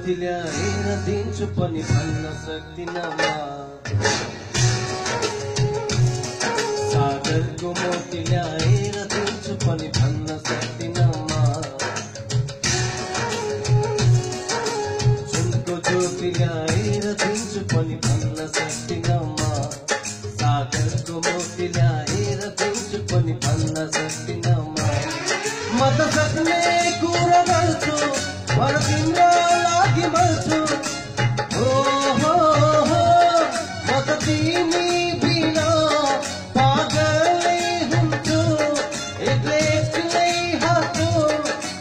मोती ल्याएर दिन्छु पनि भन्न सक्दिनँ म। सागरको मोती ल्याएर दिन्छु पनि भन्न सक्दिनँ म। जुनको ज्योति ल्याएर दिन्छु पनि भन्न सक्दिनँ म। सागरको मोती ल्याएर दिन्छु पनि भन्न सक्दिनँ म। म त सक्ने कुरा गर्छु भर तिम्रो लागि मर्छु। हो हो हो म त तिमी बिना पागलै हुन्छु। एक्लै एक्लै हाँस्छु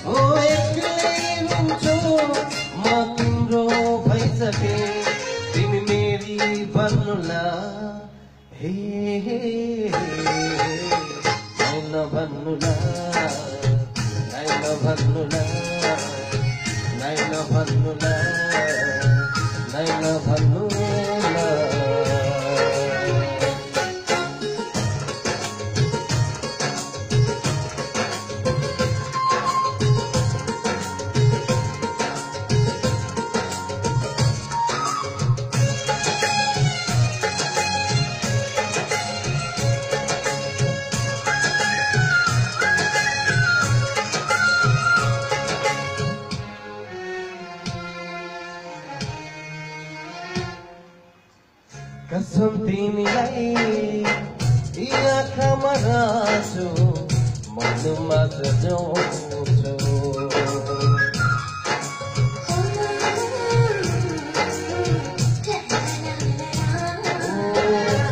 हो एक्लै हुन्छु। म तिम्रो भइसके तिमी मेरी भन्नुला। हे हे भन्नुला भन्नुला भन्नुला भन्नुला। कसम तिमीलाई यी आँखामा राख्छु मनमा सजाउँछु।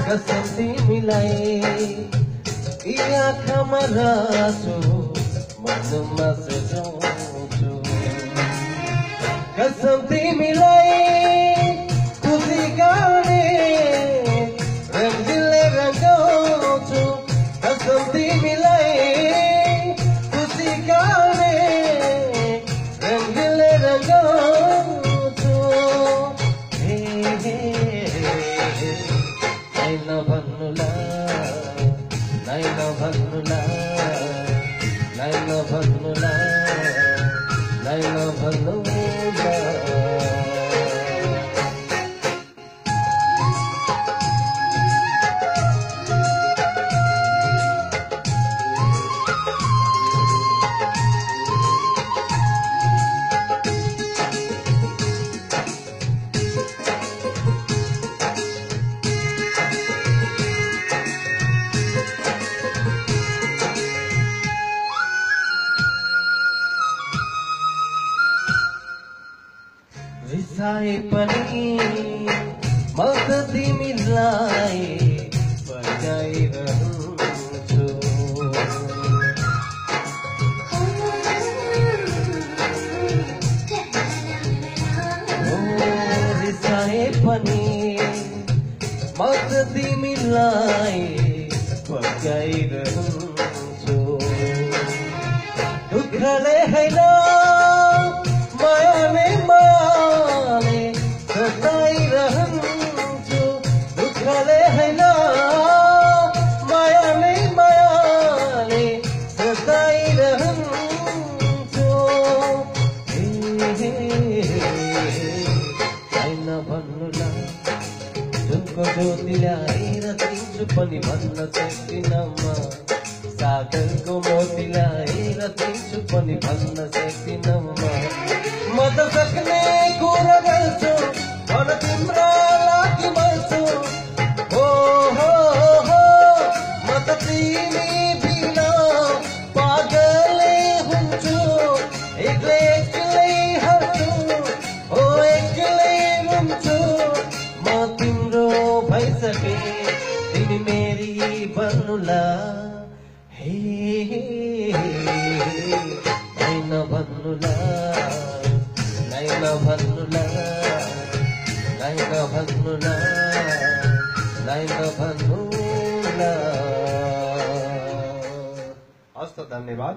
कसम तिमीलाई यी आँखामा राख्छु मनमा सजाउँछु। कसम तिमीलाई खुसी गाउने रंगीले रंगाउँछु। कसम तिमीलाई खुसी गाउने रंगीले रंगाउँछु। हे हे नाइन भन्नुला नाइन भन्नुला नाइन भन्नुला नाइन भन्नुला। रिसाए पनि म त तिमीलाई बचाइरहन्छु। रिसाए पनि म त तिमीलाई बचाइरहन्छु। दुःखले होइन मायाले मायाले सताइरहन्छु। दुःखले होइन मायाले मायाले सताइरहन्छु। हे हे होइन भन्नुला जुनको ज्योति ल्याएर दिन्छु पनि भन्न सक्दिनँ म। सागरको मोती ल्याएर दिन्छु पनि भन्न सक्दिनँ म। म त सक्ने कुरा गर्छु भन तिम्रो लागि मर्छु। हो हो हो म त तिमी बिना पागलै हुन्छु। एक्लै एक्लै हाँस्छु हो एक्लै हुन्छु। म तिम्रो भइसके तिमी मेरी भन्नुला। हे नाइन भन्नुला नाइन भन्नुला नाइन भन्नुला नाइन भन्नुला। हस् त धन्यवाद।